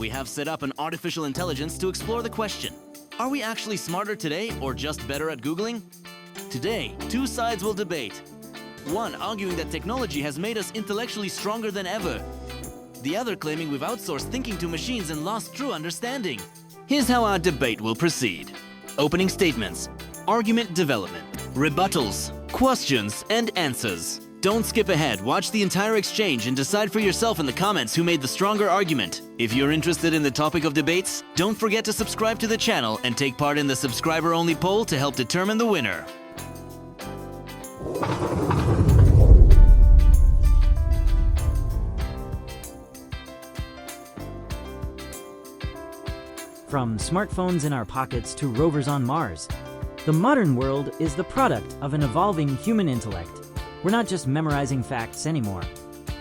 we have set up an artificial intelligence to explore the question, are we actually smarter today or just better at Googling? Today, two sides will debate. One arguing that technology has made us intellectually stronger than ever. The other claiming we've outsourced thinking to machines and lost true understanding. Here's how our debate will proceed. Opening statements, argument development, rebuttals, questions, and answers. Don't skip ahead, watch the entire exchange and decide for yourself in the comments who made the stronger argument. If you're interested in the topic of debates, don't forget to subscribe to the channel and take part in the subscriber-only poll to help determine the winner. From smartphones in our pockets to rovers on Mars, the modern world is the product of an evolving human intellect. We're not just memorizing facts anymore.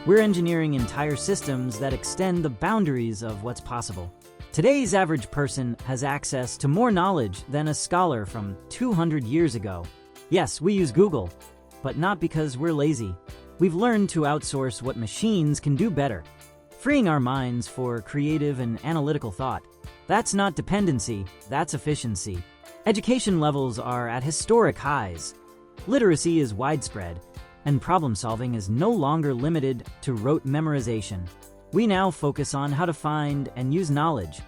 We're engineering entire systems that extend the boundaries of what's possible. Today's average person has access to more knowledge than a scholar from 200 years ago. Yes, we use Google, but not because we're lazy. We've learned to outsource what machines can do better, freeing our minds for creative and analytical thought. That's not dependency, that's efficiency. Education levels are at historic highs. Literacy is widespread, and problem-solving is no longer limited to rote memorization. We now focus on how to find and use knowledge,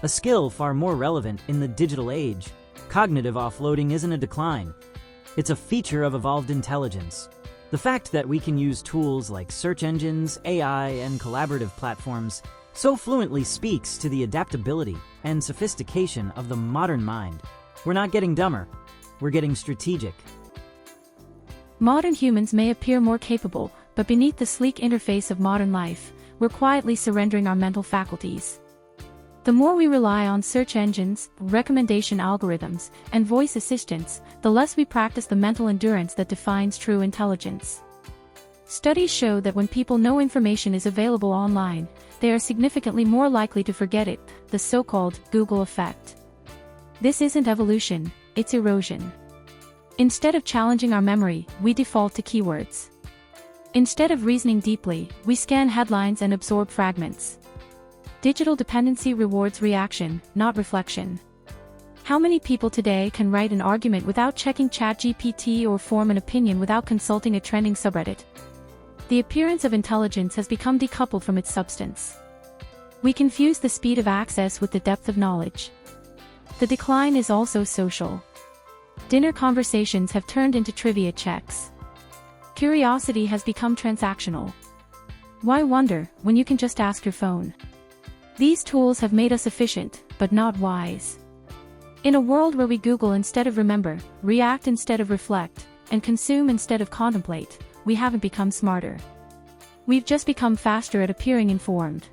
a skill far more relevant in the digital age. Cognitive offloading isn't a decline. It's a feature of evolved intelligence. The fact that we can use tools like search engines, AI, and collaborative platforms so fluently speaks to the adaptability and sophistication of the modern mind. We're not getting dumber, we're getting strategic. Modern humans may appear more capable, but beneath the sleek interface of modern life, we're quietly surrendering our mental faculties. The more we rely on search engines, recommendation algorithms, and voice assistants, the less we practice the mental endurance that defines true intelligence. Studies show that when people know information is available online, they are significantly more likely to forget it, the so-called Google effect. This isn't evolution, it's erosion. Instead of challenging our memory, we default to keywords. Instead of reasoning deeply, we scan headlines and absorb fragments. Digital dependency rewards reaction, not reflection. How many people today can write an argument without checking ChatGPT or form an opinion without consulting a trending subreddit? The appearance of intelligence has become decoupled from its substance. We confuse the speed of access with the depth of knowledge. The decline is also social. Dinner conversations have turned into trivia checks. Curiosity has become transactional. Why wonder when you can just ask your phone? These tools have made us efficient, but not wise. In a world where we Google instead of remember, react instead of reflect, and consume instead of contemplate, we haven't become smarter. We've just become faster at appearing informed.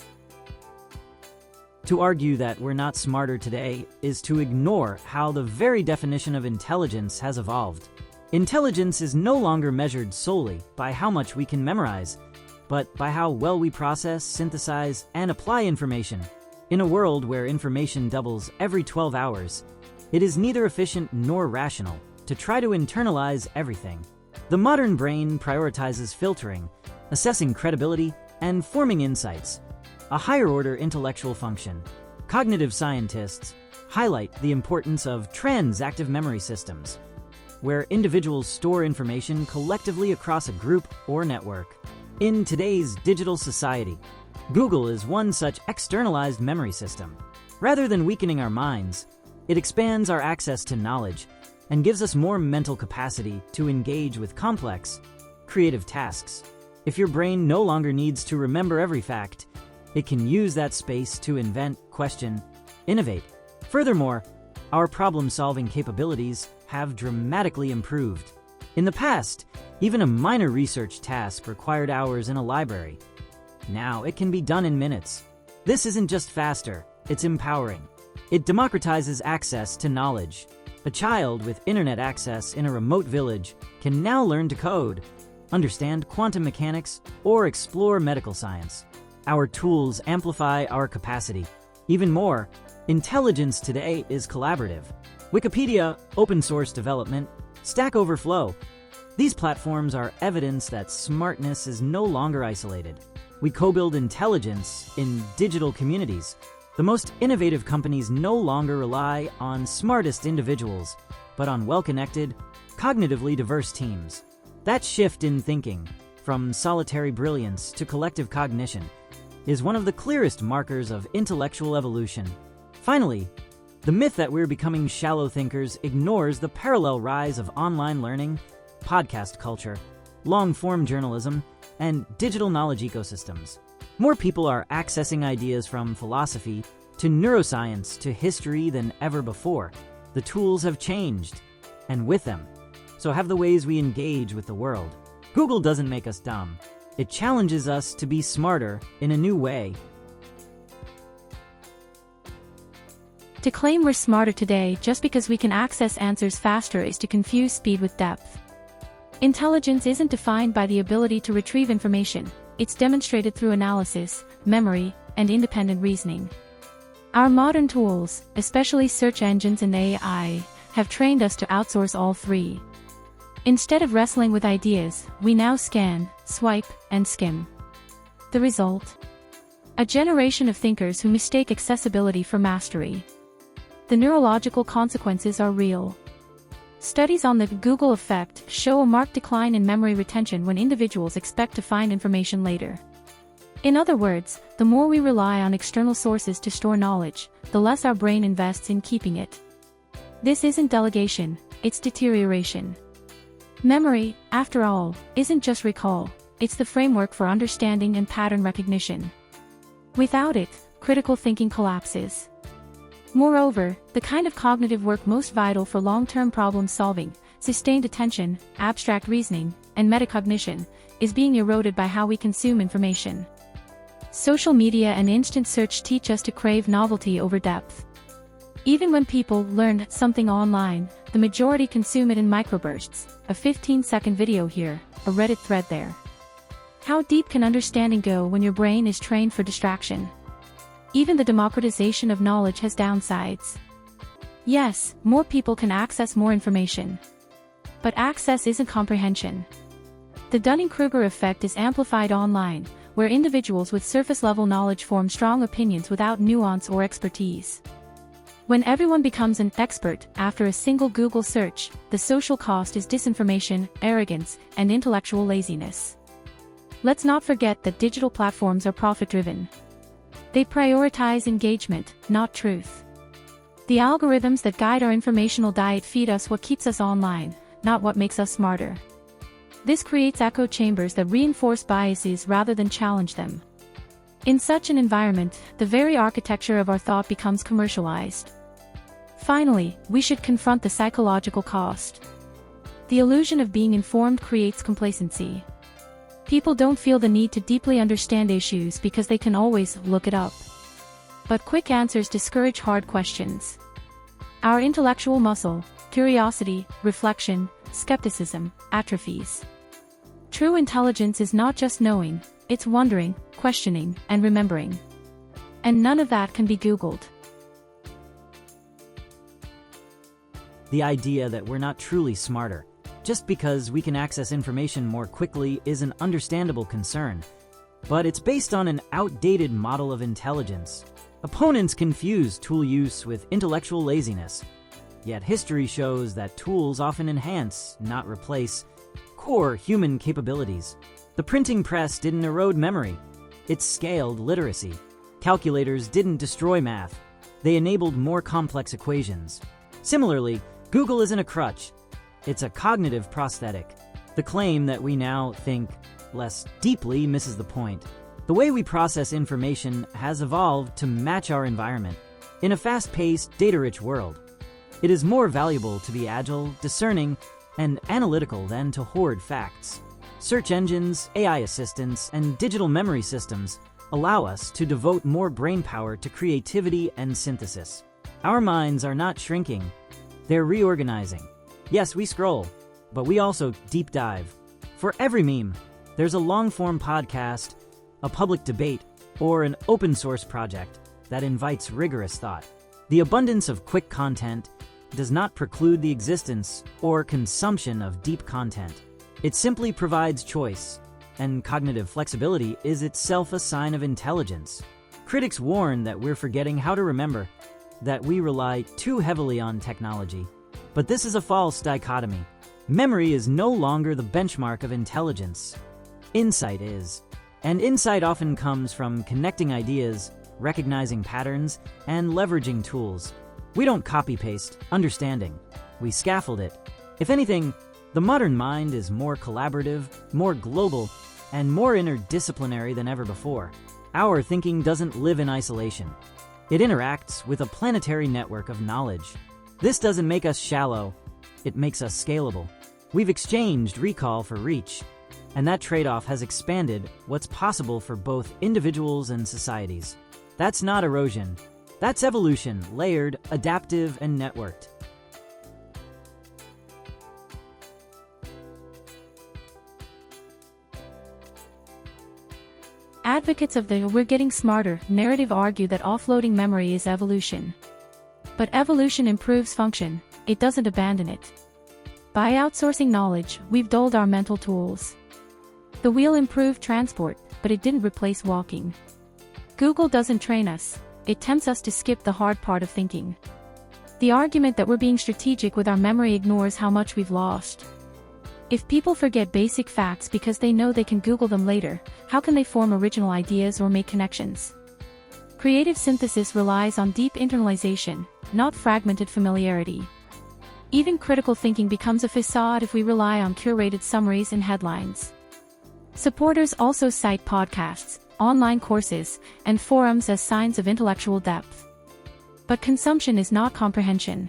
To argue that we're not smarter today is to ignore how the very definition of intelligence has evolved. Intelligence is no longer measured solely by how much we can memorize, but by how well we process, synthesize, and apply information. In a world where information doubles every 12 hours, it is neither efficient nor rational to try to internalize everything. The modern brain prioritizes filtering, assessing credibility, and forming insights, a higher-order intellectual function. Cognitive scientists highlight the importance of transactive memory systems, where individuals store information collectively across a group or network. In today's digital society, Google is one such externalized memory system. Rather than weakening our minds, it expands our access to knowledge and gives us more mental capacity to engage with complex, creative tasks. If your brain no longer needs to remember every fact, it can use that space to invent, question, innovate. Furthermore, our problem-solving capabilities have dramatically improved. In the past, even a minor research task required hours in a library. Now it can be done in minutes. This isn't just faster, it's empowering. It democratizes access to knowledge. A child with internet access in a remote village can now learn to code, understand quantum mechanics, or explore medical science. Our tools amplify our capacity. Even more, intelligence today is collaborative. Wikipedia, open source development, Stack Overflow. These platforms are evidence that smartness is no longer isolated. We co-build intelligence in digital communities. The most innovative companies no longer rely on smartest individuals, but on well-connected, cognitively diverse teams. That shift in thinking, from solitary brilliance to collective cognition, is one of the clearest markers of intellectual evolution. Finally, the myth that we're becoming shallow thinkers ignores the parallel rise of online learning, podcast culture, long-form journalism, and digital knowledge ecosystems. More people are accessing ideas from philosophy to neuroscience to history than ever before. The tools have changed, and with them, so have the ways we engage with the world. Google doesn't make us dumb. It challenges us to be smarter in a new way. To claim we're smarter today just because we can access answers faster is to confuse speed with depth. Intelligence isn't defined by the ability to retrieve information, it's demonstrated through analysis, memory, and independent reasoning. Our modern tools, especially search engines and AI, have trained us to outsource all three. Instead of wrestling with ideas, we now scan, swipe, and skim. The result? A generation of thinkers who mistake accessibility for mastery. The neurological consequences are real. Studies on the Google effect show a marked decline in memory retention when individuals expect to find information later. In other words, the more we rely on external sources to store knowledge, the less our brain invests in keeping it. This isn't delegation, it's deterioration. Memory, after all, isn't just recall, it's the framework for understanding and pattern recognition. Without it, critical thinking collapses. Moreover, the kind of cognitive work most vital for long-term problem-solving, sustained attention, abstract reasoning, and metacognition, is being eroded by how we consume information. Social media and instant search teach us to crave novelty over depth. Even when people learn something online, the majority consume it in microbursts, a 15-second video here, a Reddit thread there. How deep can understanding go when your brain is trained for distraction? Even the democratization of knowledge has downsides. Yes, more people can access more information. But access isn't comprehension. The Dunning-Kruger effect is amplified online, where individuals with surface-level knowledge form strong opinions without nuance or expertise. When everyone becomes an expert after a single Google search, the social cost is disinformation, arrogance, and intellectual laziness. Let's not forget that digital platforms are profit-driven. They prioritize engagement, not truth. The algorithms that guide our informational diet feed us what keeps us online, not what makes us smarter. This creates echo chambers that reinforce biases rather than challenge them. In such an environment, the very architecture of our thought becomes commercialized. Finally, we should confront the psychological cost. The illusion of being informed creates complacency. People don't feel the need to deeply understand issues because they can always look it up. But quick answers discourage hard questions. Our intellectual muscle, curiosity, reflection, skepticism, atrophies. True intelligence is not just knowing, it's wondering, questioning, and remembering. And none of that can be Googled. The idea that we're not truly smarter just because we can access information more quickly is an understandable concern, but it's based on an outdated model of intelligence. Opponents confuse tool use with intellectual laziness, yet history shows that tools often enhance, not replace, core human capabilities. The printing press didn't erode memory, it scaled literacy. Calculators didn't destroy math, they enabled more complex equations. Similarly, Google isn't a crutch, it's a cognitive prosthetic. The claim that we now think less deeply misses the point. The way we process information has evolved to match our environment. In a fast-paced, data-rich world, it is more valuable to be agile, discerning, and analytical than to hoard facts. Search engines, AI assistants, and digital memory systems allow us to devote more brainpower to creativity and synthesis. Our minds are not shrinking, they're reorganizing. Yes, we scroll, but we also deep dive. For every meme, there's a long-form podcast, a public debate, or an open-source project that invites rigorous thought. The abundance of quick content does not preclude the existence or consumption of deep content. It simply provides choice, and cognitive flexibility is itself a sign of intelligence. Critics warn that we're forgetting how to remember, that we rely too heavily on technology. But this is a false dichotomy. Memory is no longer the benchmark of intelligence. Insight is. And insight often comes from connecting ideas, recognizing patterns, and leveraging tools. We don't copy-paste understanding. We scaffold it. If anything, the modern mind is more collaborative, more global, and more interdisciplinary than ever before. Our thinking doesn't live in isolation. It interacts with a planetary network of knowledge. This doesn't make us shallow. It makes us scalable. We've exchanged recall for reach, and that trade-off has expanded what's possible for both individuals and societies. That's not erosion. That's evolution, layered, adaptive, and networked. Advocates of the "we're getting smarter" narrative argue that offloading memory is evolution. But evolution improves function, it doesn't abandon it. By outsourcing knowledge, we've dulled our mental tools. The wheel improved transport, but it didn't replace walking. Google doesn't train us, it tempts us to skip the hard part of thinking. The argument that we're being strategic with our memory ignores how much we've lost. If people forget basic facts because they know they can Google them later, how can they form original ideas or make connections? Creative synthesis relies on deep internalization, not fragmented familiarity. Even critical thinking becomes a facade if we rely on curated summaries and headlines. Supporters also cite podcasts, online courses, and forums as signs of intellectual depth. But consumption is not comprehension.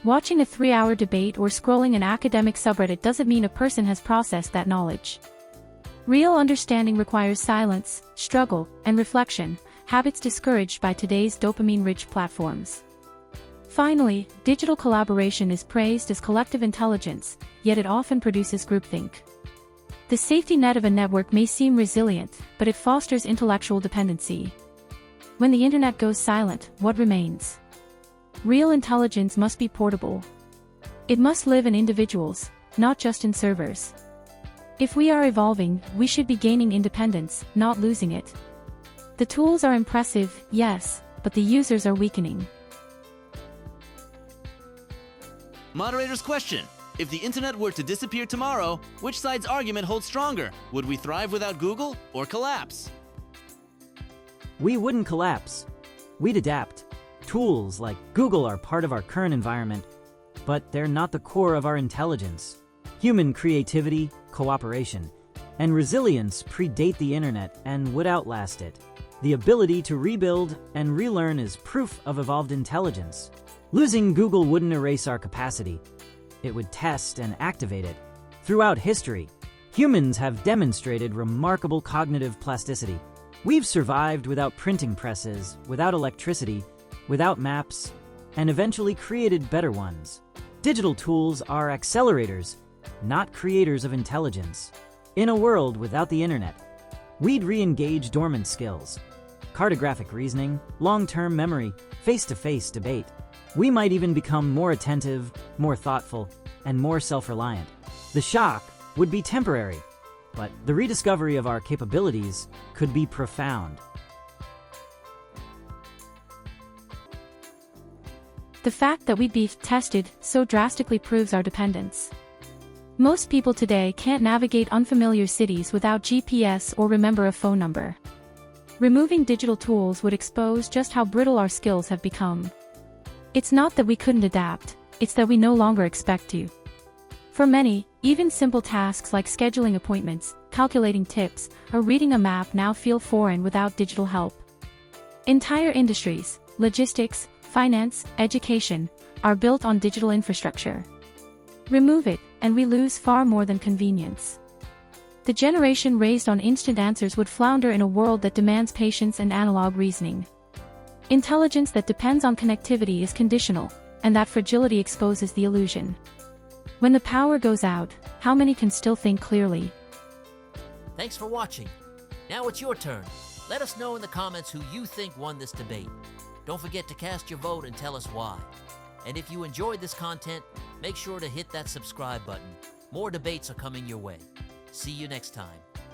Watching a 3-hour debate or scrolling an academic subreddit doesn't mean a person has processed that knowledge. Real understanding requires silence, struggle, and reflection, habits discouraged by today's dopamine-rich platforms. Finally, digital collaboration is praised as collective intelligence, yet it often produces groupthink. The safety net of a network may seem resilient, but it fosters intellectual dependency. When the internet goes silent, what remains? Real intelligence must be portable. It must live in individuals, not just in servers. If we are evolving, we should be gaining independence, not losing it. The tools are impressive, yes, but the users are weakening. Moderator's question: if the internet were to disappear tomorrow, which side's argument holds stronger? Would we thrive without Google or collapse? We wouldn't collapse. We'd adapt. Tools like Google are part of our current environment, but they're not the core of our intelligence. Human creativity, cooperation, and resilience predate the internet and would outlast it. The ability to rebuild and relearn is proof of evolved intelligence. Losing Google wouldn't erase our capacity. It would test and activate it. Throughout history, humans have demonstrated remarkable cognitive plasticity. We've survived without printing presses, without electricity, without maps, and eventually created better ones. Digital tools are accelerators, not creators of intelligence. In a world without the internet, we'd re-engage dormant skills. Cartographic reasoning, long-term memory, face-to-face debate. We might even become more attentive, more thoughtful, and more self-reliant. The shock would be temporary, but the rediscovery of our capabilities could be profound. The fact that we'd be tested so drastically proves our dependence. Most people today can't navigate unfamiliar cities without GPS or remember a phone number. Removing digital tools would expose just how brittle our skills have become. It's not that we couldn't adapt, it's that we no longer expect to. For many, even simple tasks like scheduling appointments, calculating tips, or reading a map now feel foreign without digital help. Entire industries, logistics, finance, education, are built on digital infrastructure. Remove it, and we lose far more than convenience. The generation raised on instant answers would flounder in a world that demands patience and analog reasoning. Intelligence that depends on connectivity is conditional, and that fragility exposes the illusion. When the power goes out, how many can still think clearly? Thanks for watching. Now it's your turn. Let us know in the comments who you think won this debate. Don't forget to cast your vote and tell us why. And if you enjoyed this content, make sure to hit that subscribe button. More debates are coming your way. See you next time.